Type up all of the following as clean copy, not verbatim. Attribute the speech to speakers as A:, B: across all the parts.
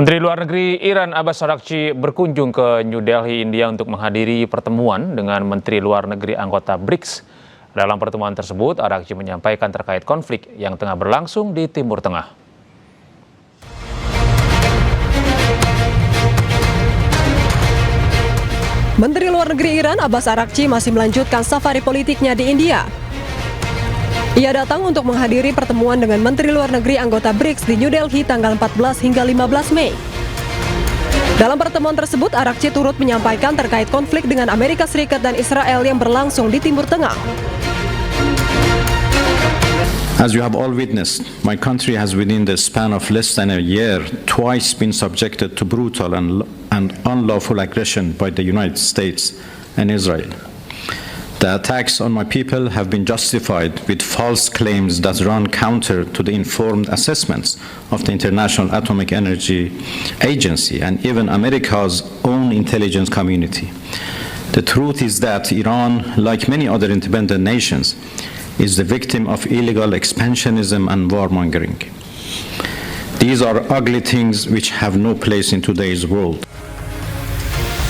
A: Menteri Luar Negeri Iran Abbas Araghchi berkunjung ke New Delhi, India untuk menghadiri pertemuan dengan Menteri Luar Negeri anggota BRICS. Dalam pertemuan tersebut, Araghchi menyampaikan terkait konflik yang tengah berlangsung di Timur Tengah.
B: Menteri Luar Negeri Iran Abbas Araghchi masih melanjutkan safari politiknya di India. Ia datang untuk menghadiri pertemuan dengan Menteri Luar Negeri anggota BRICS di New Delhi tanggal 14 hingga 15 Mei. Dalam pertemuan tersebut, Araghchi turut menyampaikan terkait konflik dengan Amerika Serikat dan Israel yang berlangsung di Timur Tengah.
C: As you have all witnessed, my country has within the span of less than a year twice been subjected to brutal and unlawful aggression by the United States and Israel. The attacks on my people have been justified with false claims that run counter to the informed assessments of the International Atomic Energy Agency and even America's own intelligence community. The truth is that Iran, like many other independent nations, is the victim of illegal expansionism and warmongering. These are ugly things which have no place in today's world.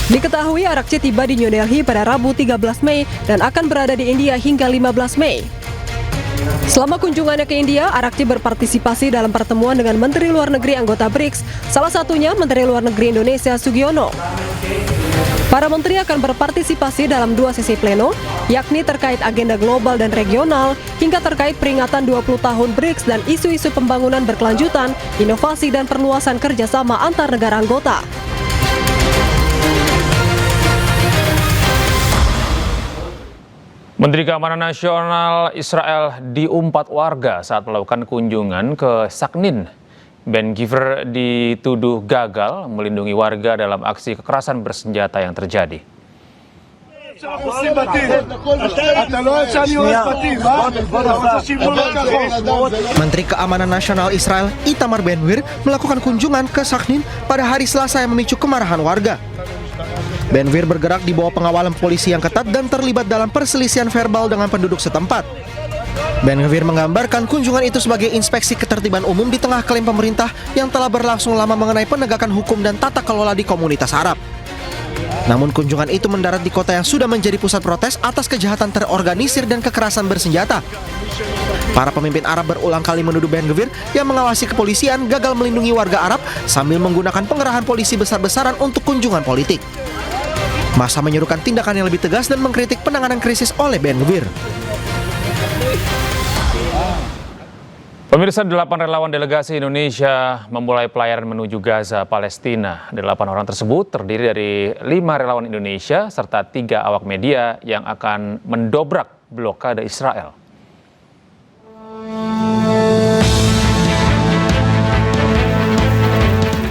B: Diketahui Araghchi tiba di New Delhi pada Rabu 13 Mei dan akan berada di India hingga 15 Mei. Selama kunjungannya ke India, Araghchi berpartisipasi dalam pertemuan dengan Menteri Luar Negeri anggota BRICS, salah satunya Menteri Luar Negeri Indonesia Sugiono. Para menteri akan berpartisipasi dalam dua sesi pleno, yakni terkait agenda global dan regional, hingga terkait peringatan 20 tahun BRICS dan isu-isu pembangunan berkelanjutan, inovasi dan perluasan kerjasama antar negara anggota.
A: Menteri Keamanan Nasional Israel diumpat warga saat melakukan kunjungan ke Sakhnin. Ben Gvir dituduh gagal melindungi warga dalam aksi kekerasan bersenjata yang terjadi.
D: Menteri Keamanan Nasional Israel Itamar Ben-Gvir melakukan kunjungan ke Sakhnin pada hari Selasa yang memicu kemarahan warga. Ben-Gvir bergerak di bawah pengawalan polisi yang ketat dan terlibat dalam perselisihan verbal dengan penduduk setempat. Ben-Gvir menggambarkan kunjungan itu sebagai inspeksi ketertiban umum di tengah klaim pemerintah yang telah berlangsung lama mengenai penegakan hukum dan tata kelola di komunitas Arab. Namun kunjungan itu mendarat di kota yang sudah menjadi pusat protes atas kejahatan terorganisir dan kekerasan bersenjata. Para pemimpin Arab berulang kali menuduh Ben-Gvir yang mengawasi kepolisian gagal melindungi warga Arab sambil menggunakan pengerahan polisi besar-besaran untuk kunjungan politik. Massa menyerukan tindakan yang lebih tegas dan mengkritik penanganan krisis oleh Ben-Gvir.
A: Pemirsa, 8 relawan delegasi Indonesia memulai pelayaran menuju Gaza, Palestina. 8 orang tersebut terdiri dari 5 relawan Indonesia serta 3 awak media yang akan mendobrak blokade Israel.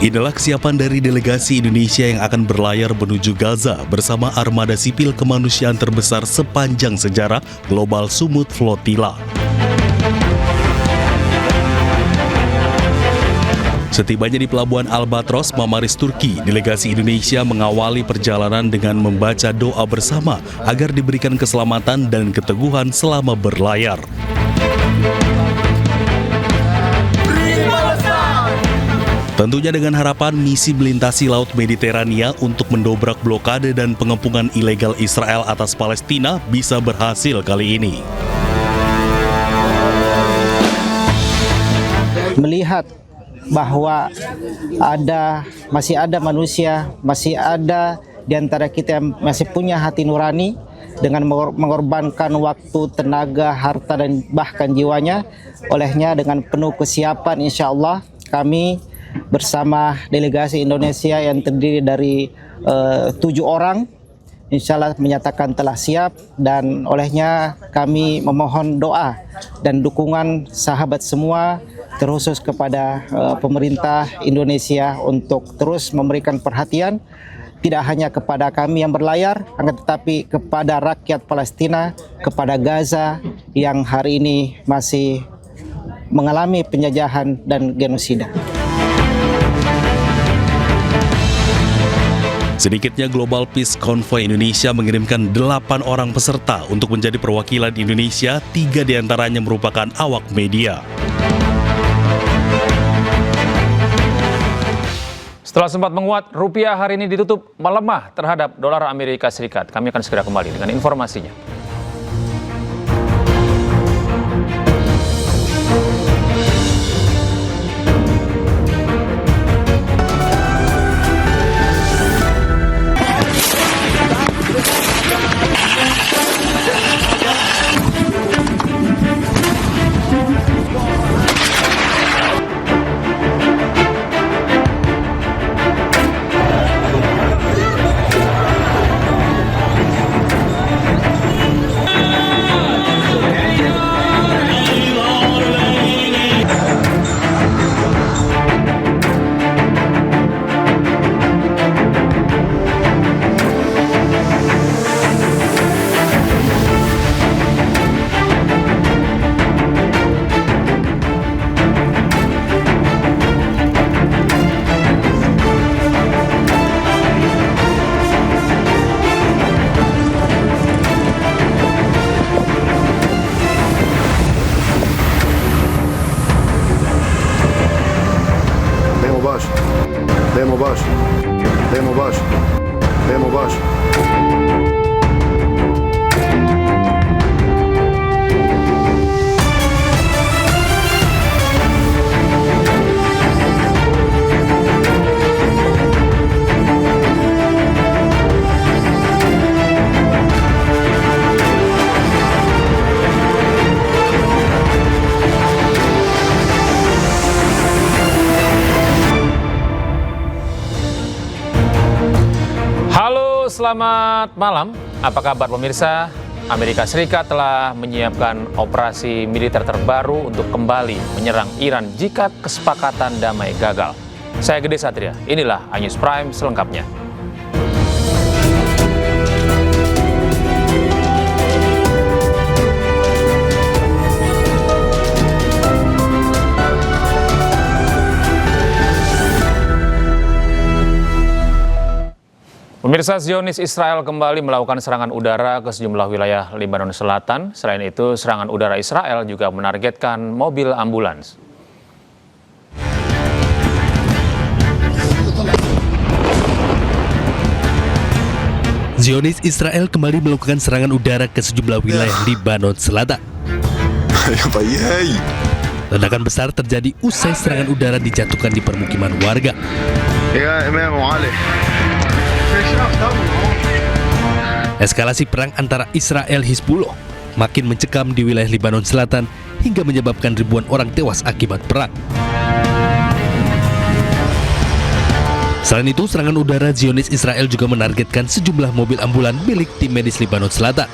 E: Inilah kesiapan dari delegasi Indonesia yang akan berlayar menuju Gaza bersama armada sipil kemanusiaan terbesar sepanjang sejarah Global Sumut Flotilla. Setibanya di Pelabuhan Albatros, Mamaris, Turki, delegasi Indonesia mengawali perjalanan dengan membaca doa bersama agar diberikan keselamatan dan keteguhan selama berlayar. Tentunya dengan harapan misi melintasi Laut Mediterania untuk mendobrak blokade dan pengepungan ilegal Israel atas Palestina bisa berhasil kali ini.
F: Melihat bahwa masih ada manusia, masih ada di antara kita yang masih punya hati nurani dengan mengorbankan waktu, tenaga, harta, dan bahkan jiwanya. Olehnya dengan penuh kesiapan insya Allah kami bersama delegasi Indonesia yang terdiri dari 7 orang insya Allah menyatakan telah siap, dan olehnya kami memohon doa dan dukungan sahabat semua terkhusus kepada pemerintah Indonesia untuk terus memberikan perhatian tidak hanya kepada kami yang berlayar, akan tetapi kepada rakyat Palestina, kepada Gaza yang hari ini masih mengalami penjajahan dan genosida.
E: Sedikitnya Global Peace Convoy Indonesia mengirimkan 8 orang peserta untuk menjadi perwakilan Indonesia, 3 diantaranya merupakan awak media.
A: Setelah sempat menguat, rupiah hari ini ditutup melemah terhadap dolar Amerika Serikat. Kami akan segera kembali dengan informasinya.
G: ليه مباشر ليه مباشر ليه مباشر
A: Selamat malam, apa kabar pemirsa? Amerika Serikat telah menyiapkan operasi militer terbaru untuk kembali menyerang Iran jika kesepakatan damai gagal. Saya Gede Satria, inilah iNews Prime selengkapnya. Pemirsa, Zionis Israel kembali melakukan serangan udara ke sejumlah wilayah Lebanon Selatan. Selain itu, serangan udara Israel juga menargetkan mobil ambulans.
E: Zionis Israel kembali melakukan serangan udara ke sejumlah wilayah Lebanon Selatan. Ledakan besar terjadi usai serangan udara dijatuhkan di permukiman warga. Eskalasi perang antara Israel Hizbullah makin mencekam di wilayah Lebanon Selatan hingga menyebabkan ribuan orang tewas akibat perang. Selain itu, serangan udara Zionis Israel juga menargetkan sejumlah mobil ambulan milik tim medis Lebanon Selatan.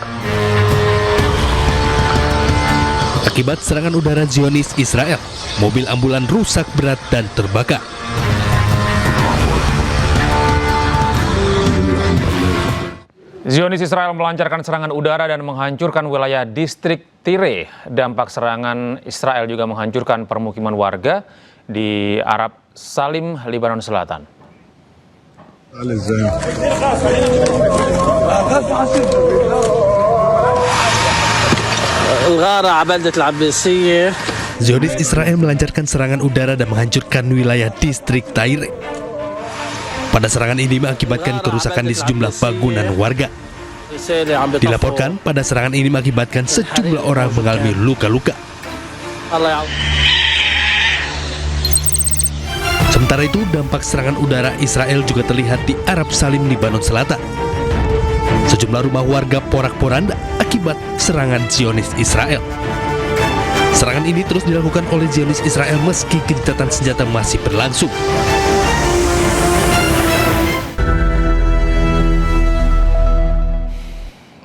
E: Akibat serangan udara Zionis Israel, mobil ambulan rusak berat dan terbakar.
A: Zionis Israel melancarkan serangan udara dan menghancurkan wilayah distrik Tire. Dampak serangan Israel juga menghancurkan permukiman warga di Arab Salim, Lebanon Selatan.
E: Zionis Israel melancarkan serangan udara dan menghancurkan wilayah distrik Tire. Pada serangan ini mengakibatkan kerusakan di sejumlah bangunan warga. Dilaporkan pada serangan ini mengakibatkan sejumlah orang mengalami luka-luka. Sementara itu, dampak serangan udara Israel juga terlihat di Arab Salim, Lebanon Selatan. Sejumlah rumah warga porak-poranda akibat serangan Zionis Israel. Serangan ini terus dilakukan oleh Zionis Israel meski gencatan senjata masih berlangsung.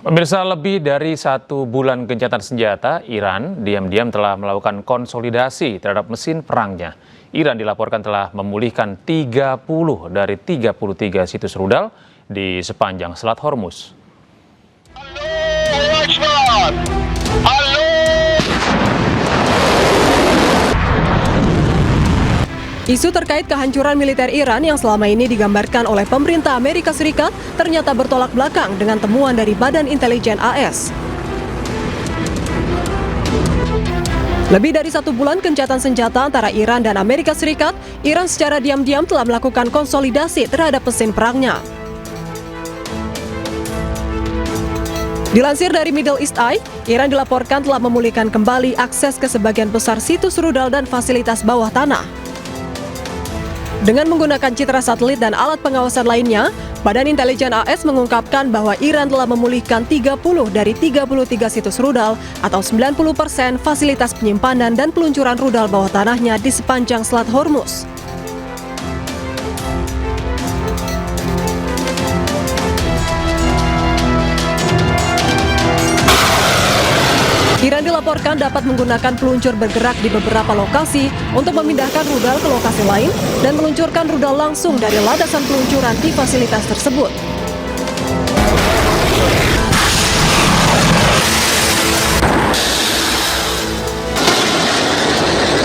A: Pemirsa, lebih dari 1 bulan gencatan senjata, Iran diam-diam telah melakukan konsolidasi terhadap mesin perangnya. Iran dilaporkan telah memulihkan 30 dari 33 situs rudal di sepanjang Selat Hormuz.
B: Isu terkait kehancuran militer Iran yang selama ini digambarkan oleh pemerintah Amerika Serikat ternyata bertolak belakang dengan temuan dari Badan Intelijen AS. Lebih dari 1 bulan gencatan senjata antara Iran dan Amerika Serikat, Iran secara diam-diam telah melakukan konsolidasi terhadap mesin perangnya. Dilansir dari Middle East Eye, Iran dilaporkan telah memulihkan kembali akses ke sebagian besar situs rudal dan fasilitas bawah tanah. Dengan menggunakan citra satelit dan alat pengawasan lainnya, Badan Intelijen AS mengungkapkan bahwa Iran telah memulihkan 30 dari 33 situs rudal atau 90% fasilitas penyimpanan dan peluncuran rudal bawah tanahnya di sepanjang Selat Hormuz. Iran dilaporkan dapat menggunakan peluncur bergerak di beberapa lokasi untuk memindahkan rudal ke lokasi lain dan meluncurkan rudal langsung dari landasan peluncuran di fasilitas tersebut.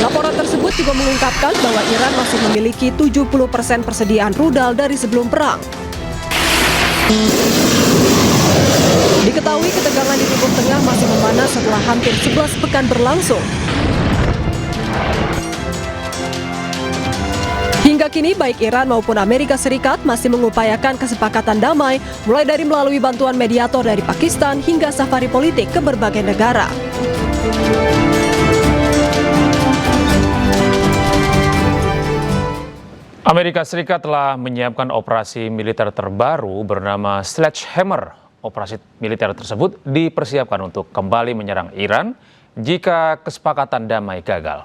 B: Laporan tersebut juga mengungkapkan bahwa Iran masih memiliki 70% persediaan rudal dari sebelum perang. Diketahui ketegangan di Timur Tengah masih memanas setelah hampir 11 pekan berlangsung. Hingga kini baik Iran maupun Amerika Serikat masih mengupayakan kesepakatan damai, mulai dari melalui bantuan mediator dari Pakistan hingga safari politik ke berbagai negara.
A: Amerika Serikat telah menyiapkan operasi militer terbaru bernama Sledgehammer. Operasi militer tersebut dipersiapkan untuk kembali menyerang Iran jika kesepakatan damai gagal.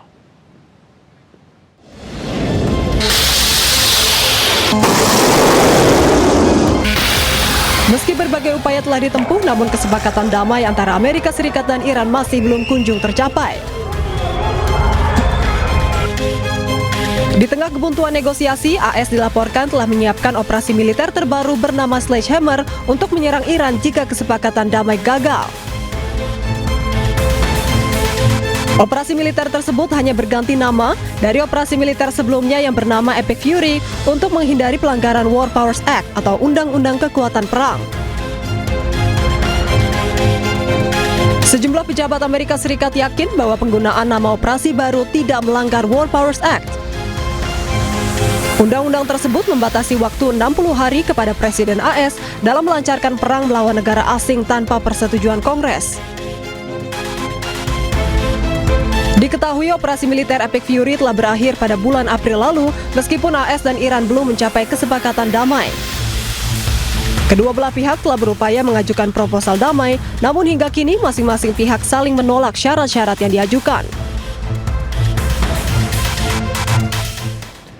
B: Meski berbagai upaya telah ditempuh, namun kesepakatan damai antara Amerika Serikat dan Iran masih belum kunjung tercapai. Di tengah kebuntuan negosiasi, AS dilaporkan telah menyiapkan operasi militer terbaru bernama Sledgehammer untuk menyerang Iran jika kesepakatan damai gagal. Operasi militer tersebut hanya berganti nama dari operasi militer sebelumnya yang bernama Epic Fury untuk menghindari pelanggaran War Powers Act atau Undang-Undang Kekuatan Perang. Sejumlah pejabat Amerika Serikat yakin bahwa penggunaan nama operasi baru tidak melanggar War Powers Act. Undang-undang tersebut membatasi waktu 60 hari kepada Presiden AS dalam melancarkan perang melawan negara asing tanpa persetujuan Kongres. Diketahui operasi militer Epic Fury telah berakhir pada bulan April lalu, meskipun AS dan Iran belum mencapai kesepakatan damai. Kedua belah pihak telah berupaya mengajukan proposal damai, namun hingga kini masing-masing pihak saling menolak syarat-syarat yang diajukan.